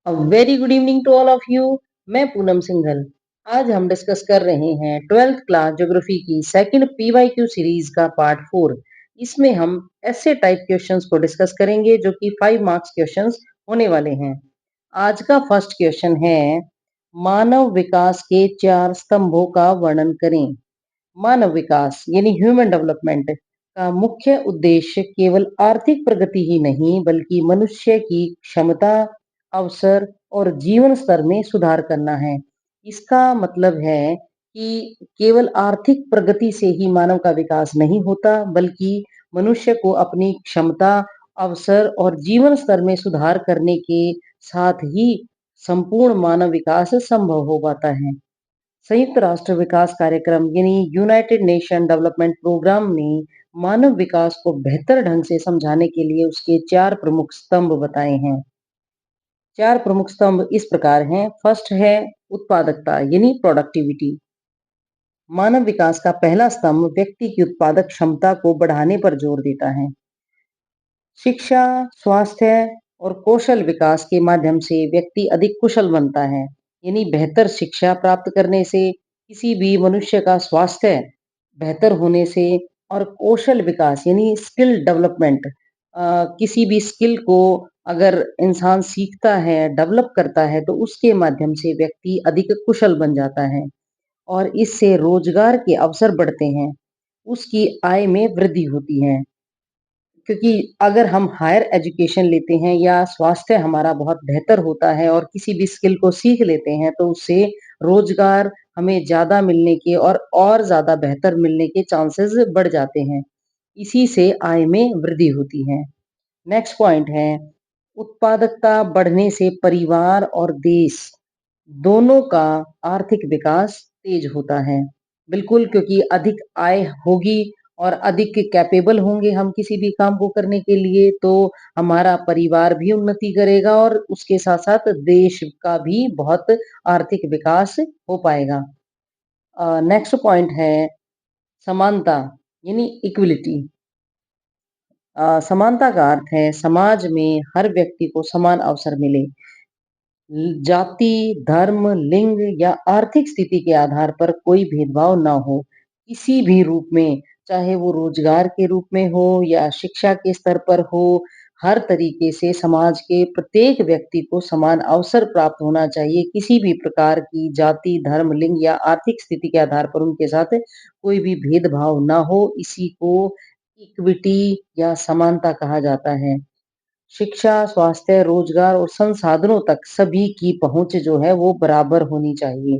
Very good evening to all of you. मैं पूनम सिंघल। आज हम डिस्कस कर रहे हैं 12th क्लास ज्योग्राफी की सेकंड पीवाईक्यू सीरीज का पार्ट 4। इसमें हम ऐसे टाइप क्वेश्चंस को डिस्कस करेंगे जो कि 5 मार्क्स क्वेश्चंस होने वाले हैं। आज का फर्स्ट क्वेश्चन है, मानव विकास के 4 स्तंभों का वर्णन करें। मानव विकास यानी ह्यूमन डेवलपमेंट का मुख्य उद्देश्य केवल आर्थिक प्रगति ही नहीं बल्कि मनुष्य की क्षमता, अवसर और जीवन स्तर में सुधार करना है। इसका मतलब है कि केवल आर्थिक प्रगति से ही मानव का विकास नहीं होता बल्कि मनुष्य को अपनी क्षमता, अवसर और जीवन स्तर में सुधार करने के साथ ही संपूर्ण मानव विकास संभव हो पाता है। संयुक्त राष्ट्र विकास कार्यक्रम यानी यूनाइटेड नेशन डेवलपमेंट प्रोग्राम ने मानव विकास को बेहतर ढंग से समझाने के लिए उसके 4 प्रमुख स्तंभ बताए हैं। 4 प्रमुख स्तंभ इस प्रकार हैं। फर्स्ट है उत्पादकता यानी प्रोडक्टिविटी। मानव विकास का पहला स्तंभ व्यक्ति की उत्पादक क्षमता को बढ़ाने पर जोर देता है। शिक्षा, स्वास्थ्य और कौशल विकास के माध्यम से व्यक्ति अधिक कुशल बनता है। यानी बेहतर शिक्षा प्राप्त करने से किसी भी मनुष्य का स्वास्थ्य बेहतर होने से और कौशल विकास यानी स्किल डेवलपमेंट, किसी भी स्किल को अगर इंसान सीखता है, डेवलप करता है तो उसके माध्यम से व्यक्ति अधिक कुशल बन जाता है और इससे रोजगार के अवसर बढ़ते हैं, उसकी आय में वृद्धि होती है। क्योंकि अगर हम हायर एजुकेशन लेते हैं या स्वास्थ्य हमारा बहुत बेहतर होता है और किसी भी स्किल को सीख लेते हैं तो उससे रोजगार हमें ज़्यादा मिलने के और ज़्यादा बेहतर मिलने के चांसेस बढ़ जाते हैं। इसी से आय में वृद्धि होती है। नेक्स्ट पॉइंट है, उत्पादकता बढ़ने से परिवार और देश दोनों का आर्थिक विकास तेज होता है। बिल्कुल, क्योंकि अधिक आय होगी और अधिक कैपेबल होंगे हम किसी भी काम को करने के लिए तो हमारा परिवार भी उन्नति करेगा और उसके साथ-साथ देश का भी बहुत आर्थिक विकास हो पाएगा। नेक्स्ट पॉइंट है समानता यानी इक्विलिटी। समानता का अर्थ है समाज में हर व्यक्ति को समान अवसर मिले। जाति, धर्म, लिंग या आर्थिक स्थिति के आधार पर कोई भेदभाव ना हो। किसी भी रूप में, चाहे वो रोजगार के रूप में हो या शिक्षा के स्तर पर हो, हर तरीके से समाज के प्रत्येक व्यक्ति को समान अवसर प्राप्त होना चाहिए। किसी भी प्रकार की जाति, धर्म, लिंग या आर्थिक स्थिति के आधार पर उनके साथ कोई भी भेदभाव ना हो। इसी को इक्विटी या समानता कहा जाता है। शिक्षा, स्वास्थ्य, रोजगार और संसाधनों तक सभी की पहुंच जो है वो बराबर होनी चाहिए।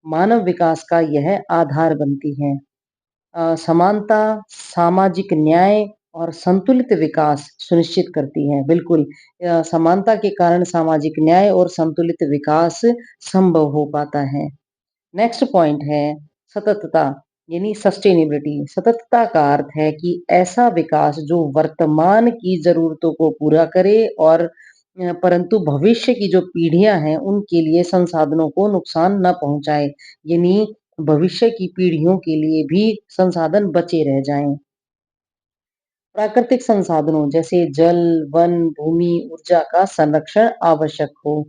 मानव विकास का यह आधार बनती है। समानता सामाजिक न्याय और संतुलित विकास सुनिश्चित करती है। बिल्कुल, समानता के कारण सामाजिक न्याय और संतुलित विकास संभव हो पाता है। नेक्स्ट पॉइंट है सततता यानी सस्टेनेबिलिटी। सततता का अर्थ है कि ऐसा विकास जो वर्तमान की जरूरतों को पूरा करे और परंतु भविष्य की जो पीढ़ियां हैं उनके लिए संसाधनों को नुकसान न पहुंचाए। यानी भविष्य की पीढ़ियों के लिए भी संसाधन बचे रह जाएं। प्राकृतिक संसाधनों जैसे जल, वन, भूमि, ऊर्जा का संरक्षण आवश्यक हो।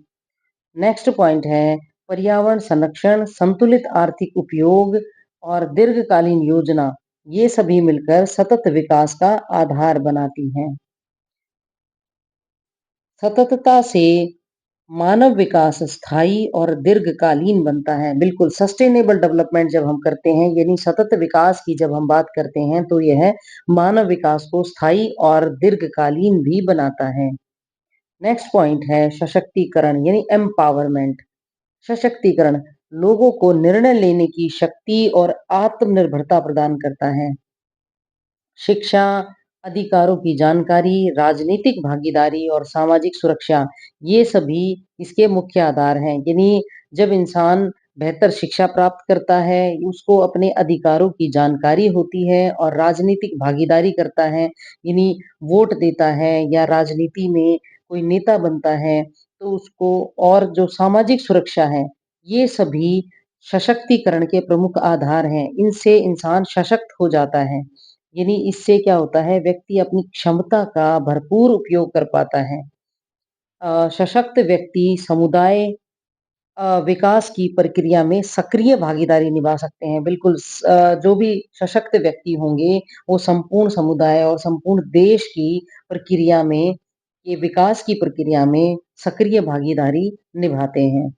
नेक्स्ट पॉइंट है पर्यावरण संरक्षण, संतुलित आर्थिक उपयोग और दीर्घकालीन योजना। ये सभी मिलकर सतत विकास का आधार बनाती हैं। सततता से मानव विकास स्थायी और दीर्घकालीन बनता है। बिल्कुल, सस्टेनेबल डेवलपमेंट जब हम करते हैं यानी सतत विकास की जब हम बात करते हैं तो यह मानव विकास को स्थायी और दीर्घकालीन भी बनाता है। नेक्स्ट पॉइंट है सशक्तिकरण यानी एम्पावरमेंट। सशक्तिकरण लोगों को निर्णय लेने की शक्ति और आत्मनिर्भरता प्रदान करता है। शिक्षा, अधिकारों की जानकारी, राजनीतिक भागीदारी और सामाजिक सुरक्षा, ये सभी इसके मुख्य आधार हैं। यानी जब इंसान बेहतर शिक्षा प्राप्त करता है, उसको अपने अधिकारों की जानकारी होती है और राजनीतिक भागीदारी करता है, यानी वोट देता है या राजनीति में कोई नेता बनता है, तो उसको और जो सामाजिक सुरक्षा है, ये सभी सशक्तिकरण के प्रमुख आधार हैं। इनसे इंसान सशक्त हो जाता है। यानी इससे क्या होता है व्यक्ति अपनी क्षमता का भरपूर उपयोग कर पाता है। सशक्त व्यक्ति समुदाय विकास की प्रक्रिया में सक्रिय भागीदारी निभा सकते हैं। बिल्कुल जो भी सशक्त व्यक्ति होंगे, वो संपूर्ण समुदाय और संपूर्ण देश की प्रक्रिया में, ये विकास की प्रक्रिया में सक्रिय भागीदारी निभाते हैं।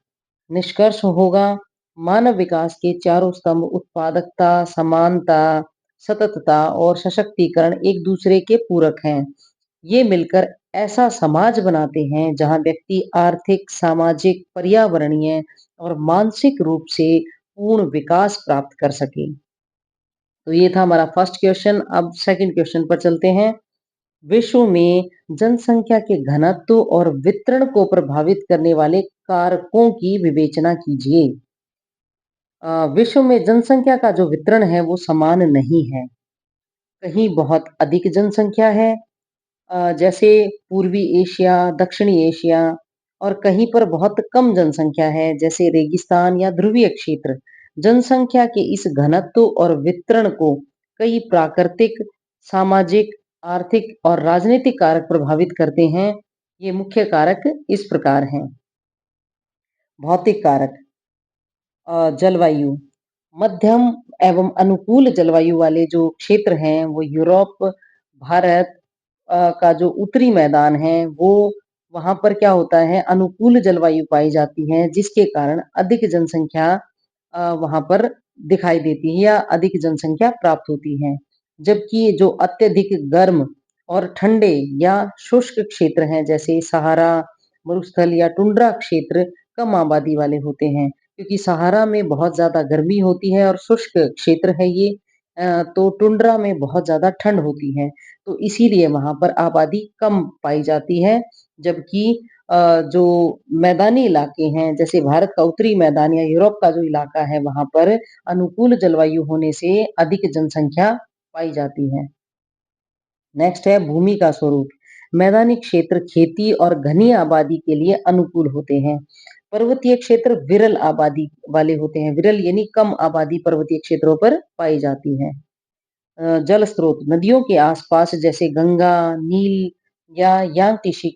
निष्कर्ष होगा, मानव विकास के चारों स्तंभ उत्पादकता, समानता, सततता और सशक्तिकरण एक दूसरे के पूरक हैं। ये मिलकर ऐसा समाज बनाते हैं जहाँ व्यक्ति आर्थिक, सामाजिक, पर्यावरणीय और मानसिक रूप से पूर्ण विकास प्राप्त कर सके। तो ये था हमारा फर्स्ट क्वेश्चन। अब सेकंड क्वेश्चन पर चलते हैं। विश्व में जनसंख्या के घनत्व और वितरण को प्रभावित करने वाले कारकों की विवेचना कीजिए। विश्व में जनसंख्या का जो वितरण है वो समान नहीं है। कहीं बहुत अधिक जनसंख्या है, जैसे पूर्वी एशिया, दक्षिणी एशिया, और कहीं पर बहुत कम जनसंख्या है, जैसे रेगिस्तान या ध्रुवीय क्षेत्र। जनसंख्या के इस घनत्व और वितरण को कई प्राकृतिक, सामाजिक, आर्थिक और राजनीतिक कारक प्रभावित करते हैं। ये मुख्य कारक इस प्रकार हैं। भौतिक कारक, जलवायु, मध्यम एवं अनुकूल जलवायु वाले जो क्षेत्र हैं, वो यूरोप, भारत का जो उत्तरी मैदान है, वो वहाँ पर क्या होता है, अनुकूल जलवायु पाई जाती है, जिसके कारण अधिक जनसंख्या वहाँ पर दिखाई देती है या अधिक जनसंख्या प्राप्त होती है। जबकि जो अत्यधिक गर्म और ठंडे या शुष्क क्षेत्र हैं, जैसे सहारा, मरुस्थल या टुंड्रा क्षेत्र, कम आबादी वाले होते हैं। क्योंकि सहारा में बहुत ज़्यादा गर्मी होती है और शुष्क क्षेत्र है ये, तो टुंड्रा में बहुत ज़्यादा ठंड होती है, तो इसीलिए वहाँ पर आबादी कम पाई जाती है। जबकि जो मैदानी इलाके हैं, जैसे भारत का उत्तरी मैदान या यूरोप का जो इलाका है, वहाँ पर अनुकूल जलवायु होने से अधिक जनसंख्या पाई जाती है। नेक्स्ट है भूमि का स्वरूप। मैदानी क्षेत्र खेती और घनी आबादी के लिए अनुकूल होते हैं। पर्वतीय क्षेत्र विरल आबादी वाले होते हैं। विरल यानी कम आबादी पर्वतीय क्षेत्रों पर पाई जाती है। जल स्रोत नदियों के आसपास, जैसे गंगा, नील या यांगत्से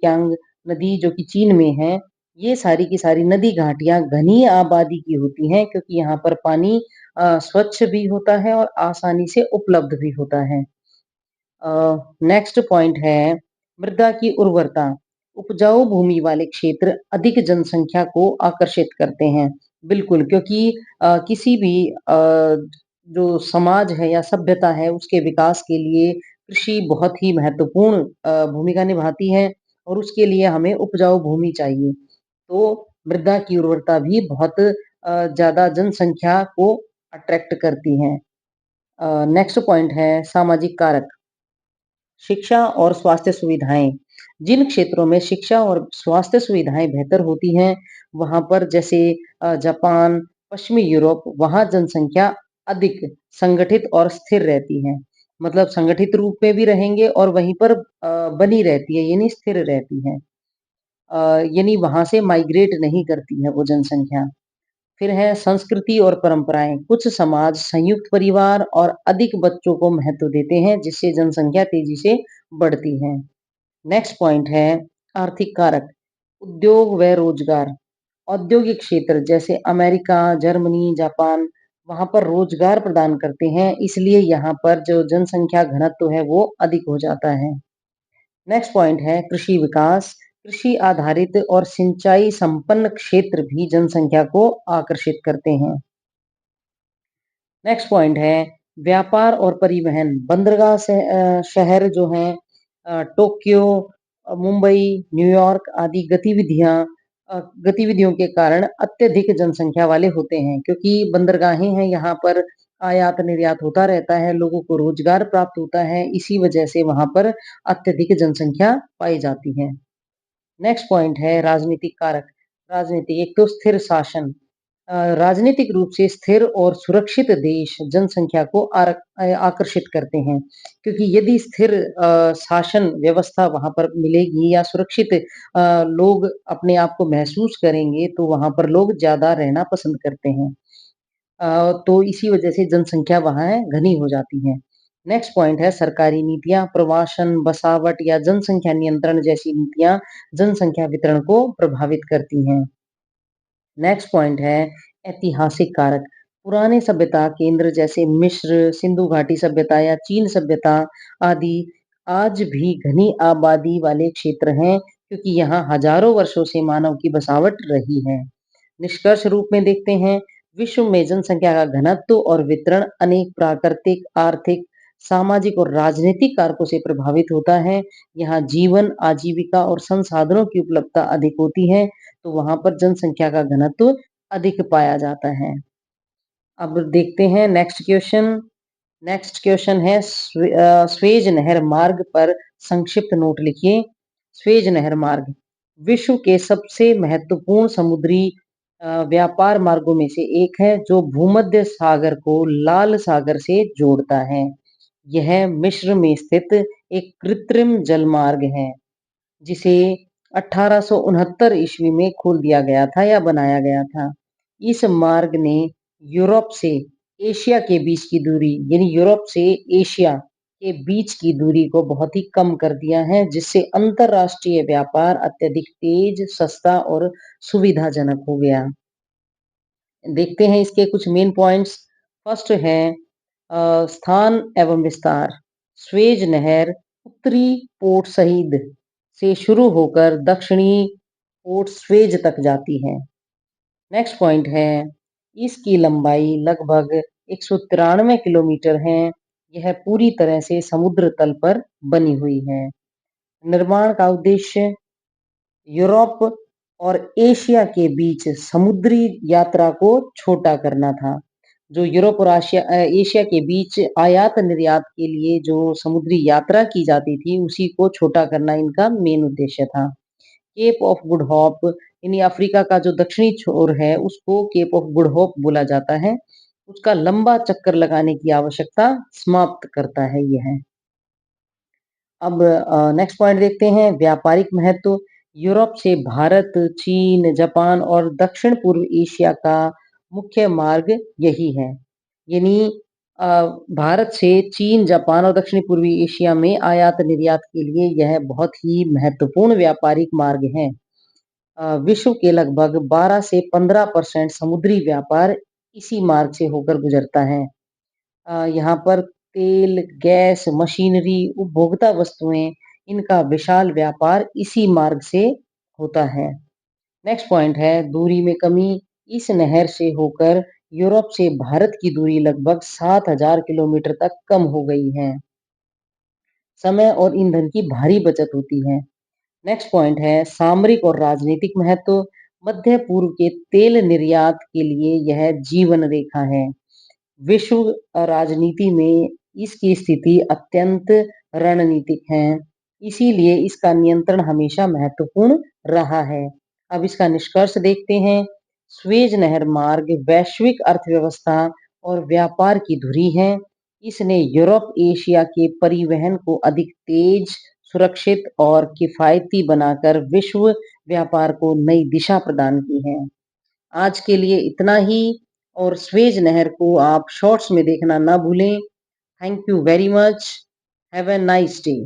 नदी जो कि चीन में है, ये सारी की सारी नदी घाटियां घनी आबादी की होती हैं, क्योंकि यहाँ पर पानी स्वच्छ भी होता है और आसानी से उपलब्ध भी होता है। नेक्स्ट पॉइंट है मृदा की उर्वरता। उपजाऊ भूमि वाले क्षेत्र अधिक जनसंख्या को आकर्षित करते हैं। बिल्कुल, क्योंकि किसी भी जो समाज है या सभ्यता है, उसके विकास के लिए कृषि बहुत ही महत्वपूर्ण भूमिका निभाती है और उसके लिए हमें उपजाऊ भूमि चाहिए। तो मृदा की उर्वरता भी बहुत ज़्यादा जनसंख्या को अट्रैक्ट करती है। नेक्स्ट पॉइंट है सामाजिक कारक। शिक्षा और स्वास्थ्य सुविधाएँ। जिन क्षेत्रों में शिक्षा और स्वास्थ्य सुविधाएँ बेहतर होती हैं, वहाँ पर, जैसे जापान, पश्चिमी यूरोप, वहाँ जनसंख्या अधिक संगठित और स्थिर रहती है। मतलब संगठित रूप में भी रहेंगे और वहीं पर बनी रहती है, यानी स्थिर रहती है। यानी वहाँ से माइग्रेट नहीं करती है वो जनसंख्या। फिर है संस्कृति और परंपराएँ। कुछ समाज संयुक्त परिवार और अधिक बच्चों को महत्व देते हैं, जिससे जनसंख्या तेजी से बढ़ती है। नेक्स्ट पॉइंट है आर्थिक कारक। उद्योग व रोजगार। औद्योगिक क्षेत्र जैसे अमेरिका, जर्मनी, जापान, वहाँ पर रोजगार प्रदान करते हैं, इसलिए यहाँ पर जो जनसंख्या घनत्व है वो अधिक हो जाता है। नेक्स्ट पॉइंट है कृषि विकास। कृषि आधारित और सिंचाई संपन्न क्षेत्र भी जनसंख्या को आकर्षित करते हैं। नेक्स्ट पॉइंट है व्यापार और परिवहन। बंदरगाह से शहर जो हैं, टोक्यो, मुंबई, न्यूयॉर्क आदि गतिविधियों के कारण अत्यधिक जनसंख्या वाले होते हैं, क्योंकि बंदरगाहें हैं, यहाँ पर आयात निर्यात होता रहता है, लोगों को रोजगार प्राप्त होता है, इसी वजह से वहाँ पर अत्यधिक जनसंख्या पाई जाती है। नेक्स्ट पॉइंट है राजनीतिक कारक। राजनीति, एक तो स्थिर शासन। राजनीतिक रूप से स्थिर और सुरक्षित देश जनसंख्या को आकर्षित करते हैं, क्योंकि यदि स्थिर शासन व्यवस्था वहाँ पर मिलेगी या सुरक्षित लोग अपने आप को महसूस करेंगे, तो वहाँ पर लोग ज़्यादा रहना पसंद करते हैं। तो इसी वजह से जनसंख्या वहाँ है घनी हो जाती है। नेक्स्ट पॉइंट है सरकारी नीतियां, प्रवासन, बसावट या जनसंख्या नियंत्रण जैसी नीतियां जनसंख्या वितरण को प्रभावित करती हैं। नेक्स्ट पॉइंट है ऐतिहासिक कारक। पुराने सभ्यता केंद्र जैसे मिस्र, सिंधु घाटी सभ्यता या चीन सभ्यता आदि आज भी घनी आबादी वाले क्षेत्र हैं, क्योंकि यहाँ हजारों वर्षों से मानव की बसावट रही है। निष्कर्ष रूप में देखते हैं, विश्व में जनसंख्या का घनत्व और वितरण अनेक प्राकृतिक, आर्थिक, सामाजिक और राजनीतिक कारकों से प्रभावित होता है। यहाँ जीवन, आजीविका और संसाधनों की उपलब्धता अधिक होती है, तो वहां पर जनसंख्या का घनत्व अधिक पाया जाता है। अब देखते हैं नेक्स्ट क्वेश्चन। नेक्स्ट क्वेश्चन है स्वेज नहर मार्ग पर संक्षिप्त नोट लिखिए। स्वेज नहर मार्ग विश्व के सबसे महत्वपूर्ण समुद्री व्यापार मार्गों में से एक है, जो भूमध्य सागर को लाल सागर से जोड़ता है। यह मिस्र में स्थित एक कृत्रिम जलमार्ग है, जिसे 1869 ईस्वी में खोल दिया गया था या बनाया गया था। इस मार्ग ने यूरोप से एशिया के बीच की दूरी, यानी यूरोप से एशिया के बीच की दूरी को बहुत ही कम कर दिया है, जिससे अंतरराष्ट्रीय व्यापार अत्यधिक तेज, सस्ता और सुविधाजनक हो गया। देखते हैं इसके कुछ मेन पॉइंट्स। फर्स्ट है स्थान एवं विस्तार। स्वेज नहर उत्तरी पोर्ट सईद से शुरू होकर दक्षिणी पोर्ट स्वेज तक जाती है। नेक्स्ट पॉइंट है इसकी लंबाई लगभग 193 किलोमीटर है। यह पूरी तरह से समुद्र तल पर बनी हुई है। निर्माण का उद्देश्य यूरोप और एशिया के बीच समुद्री यात्रा को छोटा करना था। जो यूरोप और एशिया के बीच आयात निर्यात के लिए जो समुद्री यात्रा की जाती थी, उसी को छोटा करना इनका मेन उद्देश्य था। केप ऑफ गुड होप, यानी अफ्रीका का जो दक्षिणी छोर है उसको केप ऑफ गुड होप बोला जाता है। उसका लंबा चक्कर लगाने की आवश्यकता समाप्त करता है यह। अब नेक्स्ट पॉइंट देखते हैं व्यापारिक महत्व। यूरोप से भारत, चीन, जापान और दक्षिण पूर्व एशिया का मुख्य मार्ग यही है। यानी अ, भारत से चीन, जापान और दक्षिण पूर्वी एशिया में आयात निर्यात के लिए यह बहुत ही महत्वपूर्ण व्यापारिक मार्ग है। विश्व के लगभग 12 से 15% समुद्री व्यापार इसी मार्ग से होकर गुजरता है। यहाँ पर तेल, गैस, मशीनरी, उपभोक्ता वस्तुएं, इनका विशाल व्यापार इसी मार्ग से होता है। नेक्स्ट पॉइंट है दूरी में कमी। इस नहर से होकर यूरोप से भारत की दूरी लगभग 7000 किलोमीटर तक कम हो गई है। समय और ईंधन की भारी बचत होती है। नेक्स्ट पॉइंट है सामरिक और राजनीतिक महत्व। मध्य पूर्व के तेल निर्यात के लिए यह जीवन रेखा है। विश्व राजनीति में इसकी स्थिति अत्यंत रणनीतिक है, इसीलिए इसका नियंत्रण हमेशा महत्वपूर्ण रहा है। अब इसका निष्कर्ष देखते हैं। स्वेज नहर मार्ग वैश्विक अर्थव्यवस्था और व्यापार की धुरी है। इसने यूरोप एशिया के परिवहन को अधिक तेज, सुरक्षित और किफायती बनाकर विश्व व्यापार को नई दिशा प्रदान की है। आज के लिए इतना ही, और स्वेज नहर को आप शॉर्ट्स में देखना ना भूलें। Thank you very much. Have a nice day.